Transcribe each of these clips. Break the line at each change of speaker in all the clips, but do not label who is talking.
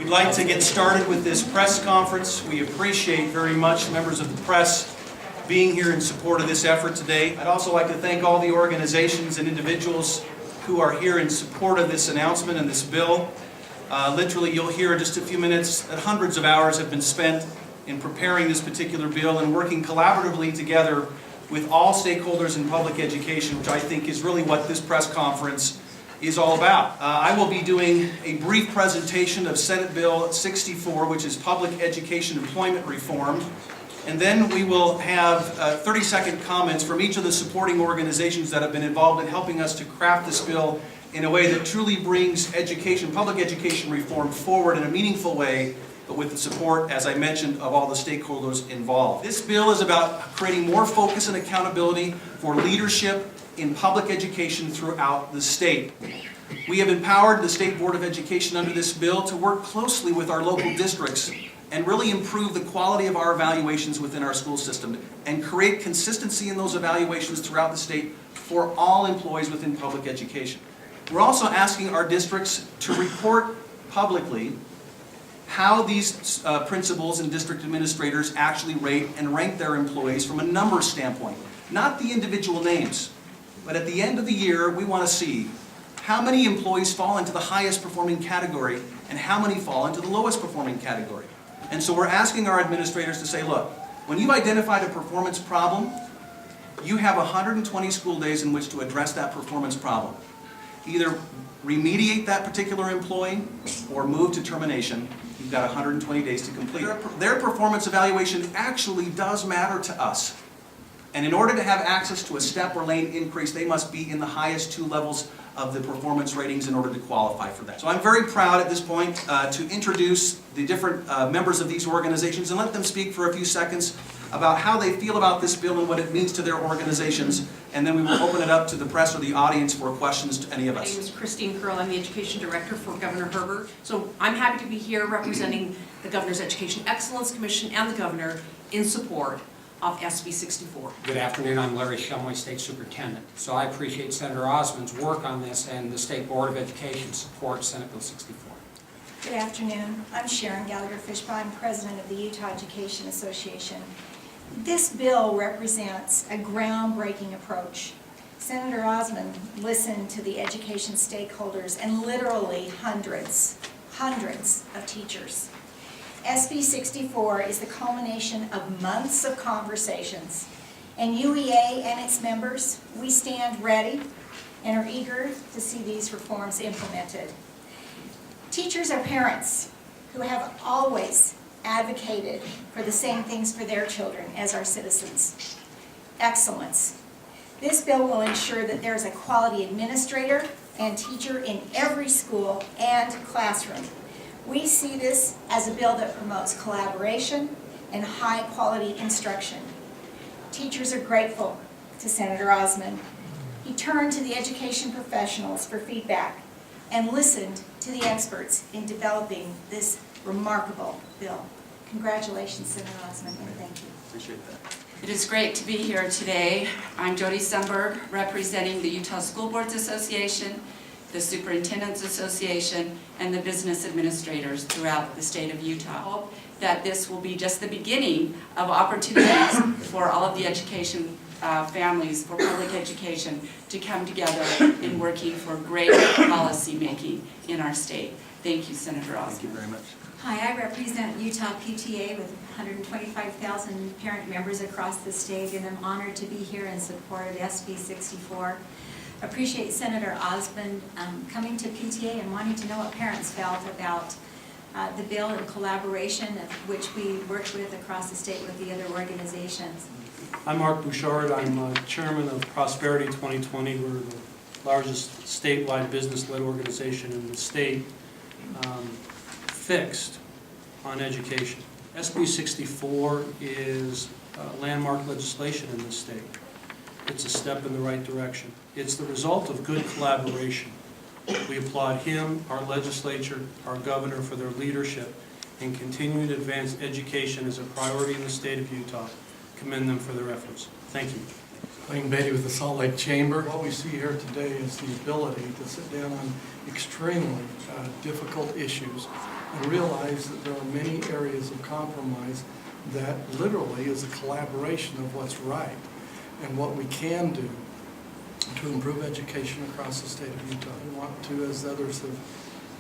We'd like to get started with this press conference. We appreciate very much members of the press being here in support of this effort today. I'd also like to thank all the organizations and individuals who are here in support of this announcement and this bill. Literally, you'll hear in just a few minutes that hundreds of hours have been spent in preparing this particular bill and working collaboratively together with all stakeholders in public education, which I think is really what this press conference is all about. I will be doing a brief presentation of Senate Bill 64, which is Public Education Employment Reform, and then we will have 30-second comments from each of the supporting organizations that have been involved in helping us to craft this bill in a way that truly brings education, public education reform forward in a meaningful way, but with the support, as I mentioned, of all the stakeholders involved. This bill is about creating more focus and accountability for leadership in public education throughout the state. We have empowered the State Board of Education under this bill to work closely with our local districts and really improve the quality of our evaluations within our school system and create consistency in those evaluations throughout the state for all employees within public education. We're also asking our districts to report publicly how these principals and district administrators actually rate and rank their employees from a numbers standpoint, not the individual names. But at the end of the year, we want to see how many employees fall into the highest performing category and how many fall into the lowest performing category. And so we're asking our administrators to say, look, when you've identified a performance problem, you have 120 school days in which to address that performance problem. Either remediate that particular employee or move to termination. You've got 120 days to complete. Their performance evaluation actually does matter to us. And in order to have access to a step or lane increase, they must be in the highest two levels of the performance ratings in order to qualify for that. So I'm very proud at this point to introduce the different members of these organizations and let them speak for a few seconds about how they feel about this bill and what it means to their organizations. And then we will open it up to the press or the audience for questions to any of us.
My name is Kearl. I'm the Education Director for Governor Herbert. So I'm happy to be here representing the Governor's Education Excellence Commission and the Governor in support of SB 64.
Good afternoon, I'm Larry Shumway, State Superintendent. So I appreciate Senator Osmond's work on this, and the State Board of Education supports Senate Bill 64.
Good afternoon, I'm Sharon Gallagher-Fishbaugh, I'm President of the Utah Education Association. This bill represents a groundbreaking approach. Senator Osmond listened to the education stakeholders and literally hundreds of teachers. SB 64 is the culmination of months of conversations, and UEA and its members, we stand ready and are eager to see these reforms implemented. Teachers are parents who have always advocated for the same things for their children as our citizens. Excellence. This bill will ensure that there is a quality administrator and teacher in every school and classroom. We see this as a bill that promotes collaboration and high-quality instruction. Teachers are grateful to Senator Osmond. He turned to the education professionals for feedback and listened to the experts in developing this remarkable bill. Congratulations, Senator Osmond, and thank you.
Appreciate that.
It is great to be here today. I'm JoDee Sundberg, representing the Utah School Boards Association, the Superintendents Association, and the business administrators throughout the state of Utah. I hope that this will be just the beginning of opportunities for all of the education families, for public education, to come together in working for great policy making in our state. Thank you, Senator Osmond.
Thank you very much.
Hi, I represent Utah PTA with 125,000 parent members across the state, and I'm honored to be here in support of SB 64. Appreciate Senator Osmond coming to PTA and wanting to know what parents felt about the bill in collaboration, which we worked with across the state with the other organizations.
I'm Mark Bouchard. I'm chairman of Prosperity 2020. We're the largest statewide business-led organization in the state, fixed on education. SB 64 is landmark legislation in this state. It's a step in the right direction. It's the result of good collaboration. We applaud him, our legislature, our governor for their leadership in continuing to advance education as a priority in the state of Utah. Commend them for their efforts. Thank you.
Wayne Beatty with the Salt Lake Chamber. What we see here today is the ability to sit down on extremely difficult issues and realize that there are many areas of compromise that literally is a collaboration of what's right and what we can do to improve education across the state of Utah. I want to, as others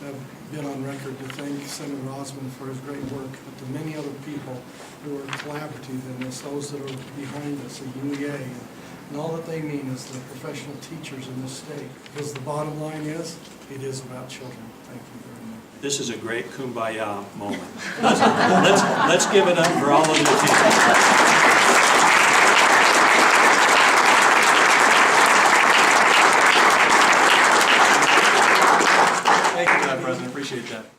have been on record, to thank Senator Osmond for his great work, but to many other people who are collaborative in this, those that are behind us, the UEA, and all that they mean is the professional teachers in this state. Because the bottom line is, it is about children. Thank you very much.
This is a great kumbaya moment. Let's give it up for all of the teachers.
Thank you for that, President. Appreciate that.